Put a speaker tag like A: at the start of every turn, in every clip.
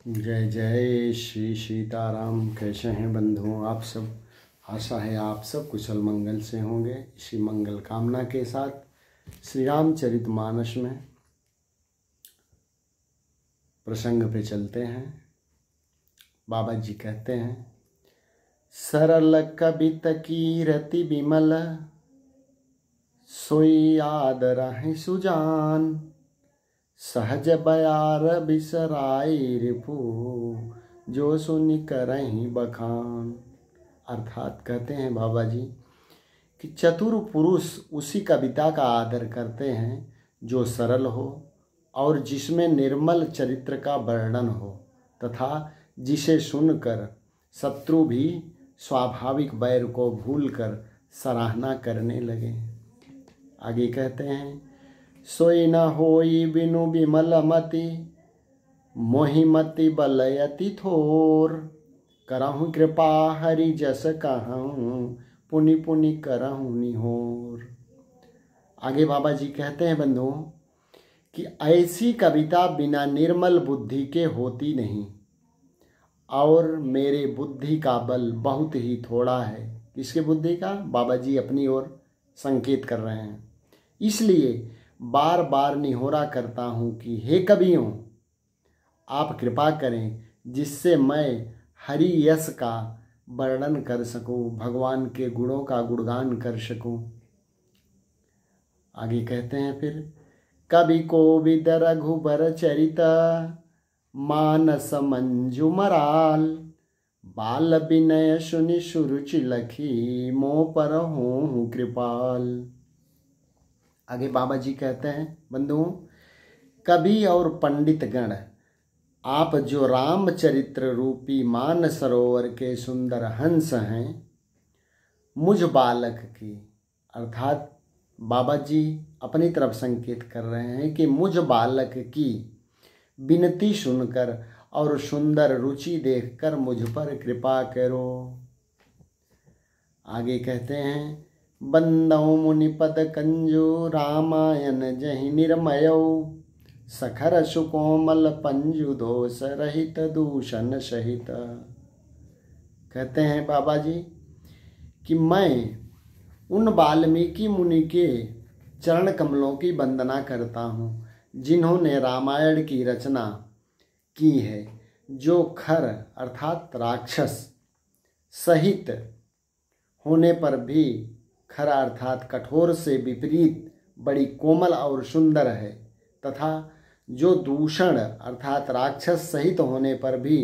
A: जय जय श्री सीताराम। कैसे हैं बंधुओं आप सब। आशा है आप सब कुशल मंगल से होंगे। इसी मंगल कामना के साथ श्री रामचरितमानस में प्रसंग पे चलते हैं। बाबा जी कहते हैं, सरल कबित कीरति विमल सोई आदर है सुजान, सहज बयार बिसराई रिपु जो सुनि करहीं बखान। अर्थात कहते हैं बाबा जी कि चतुर पुरुष उसी कविता का आदर करते हैं जो सरल हो और जिसमें निर्मल चरित्र का वर्णन हो तथा जिसे सुनकर शत्रु भी स्वाभाविक बैर को भूलकर सराहना करने लगे। आगे कहते हैं, सोई न होई बिनु विमल मति मोहिमति बलयति थोर, करहु कृपा हरि जस कहूँ पुनि पुनि करहु निहोर। आगे बाबा जी कहते हैं बंधुओं कि ऐसी कविता बिना निर्मल बुद्धि के होती नहीं और मेरे बुद्धि का बल बहुत ही थोड़ा है। किसके बुद्धि का? बाबा जी अपनी ओर संकेत कर रहे हैं। इसलिए बार बार निहोरा करता हूँ कि हे कवियों, आप कृपा करें जिससे मैं हरि यश का वर्णन कर सकूँ, भगवान के गुणों का गुणगान कर सकूँ। आगे कहते हैं फिर, कवि कोविद रघुबर चरित मानस मंजु मराल, बाल विनय सुनि सुरुचि लखी मोह पर हूँ कृपाल। आगे बाबा जी कहते हैं बंधुओं, कवि और पंडित गण आप जो रामचरित्र रूपी मान सरोवर के सुंदर हंस हैं, मुझ बालक की, अर्थात बाबा जी अपनी तरफ संकेत कर रहे हैं कि मुझ बालक की विनती सुनकर और सुंदर रुचि देखकर मुझ पर कृपा करो। आगे कहते हैं, बंदौ मुनिपद कंजो रामायण जहि निर्मयो, सखर सुकोमल पंजु दोष रहित दूषण सहित। कहते हैं बाबा जी कि मैं उन वाल्मीकि मुनि के चरण कमलों की वंदना करता हूँ जिन्होंने रामायण की रचना की है, जो खर अर्थात राक्षस सहित होने पर भी, खर अर्थात कठोर से विपरीत बड़ी कोमल और सुंदर है, तथा जो दूषण अर्थात राक्षस सहित होने पर भी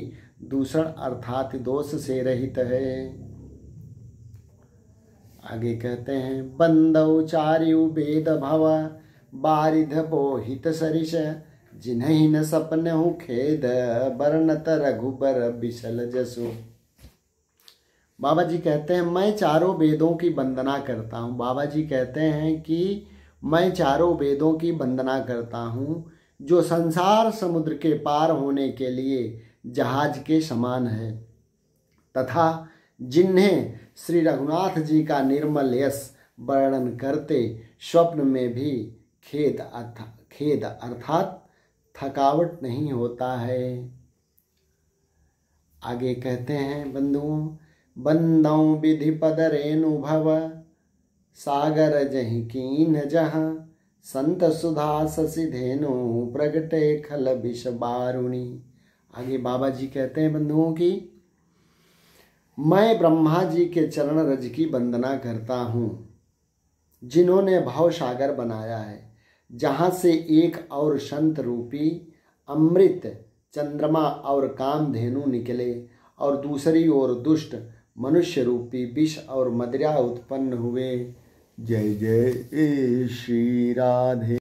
A: दूषण अर्थात दोष से रहित है। आगे कहते हैं, बंदौ चार्यु वेद भव बारिध बोहित सरिष, जिन्हि न सपनहु खेद बरनत रघुबर बिसल जसु। बाबा जी कहते हैं, मैं चारों वेदों की वंदना करता हूँ। बाबा जी कहते हैं कि मैं चारों वेदों की वंदना करता हूँ जो संसार समुद्र के पार होने के लिए जहाज के समान है, तथा जिन्हें श्री रघुनाथ जी का निर्मल यश वर्णन करते स्वप्न में भी खेद अर्थात थकावट नहीं होता है। आगे कहते हैं बंधुओं, बंदौ विधि पद रेणु भव सागर जहि कीन जहाँ, संत सुधा शशि धेनु प्रगटे खल विष बारुणी। आगे बाबा जी कहते हैं बंधुओं की मैं ब्रह्मा जी के चरण रज की वंदना करता हूँ जिन्होंने भव सागर बनाया है, जहाँ से एक और संत रूपी अमृत चंद्रमा और कामधेनु निकले और दूसरी ओर दुष्ट मनुष्य रूपी विष और मदिरा उत्पन्न हुए। जय जय श्री राधे।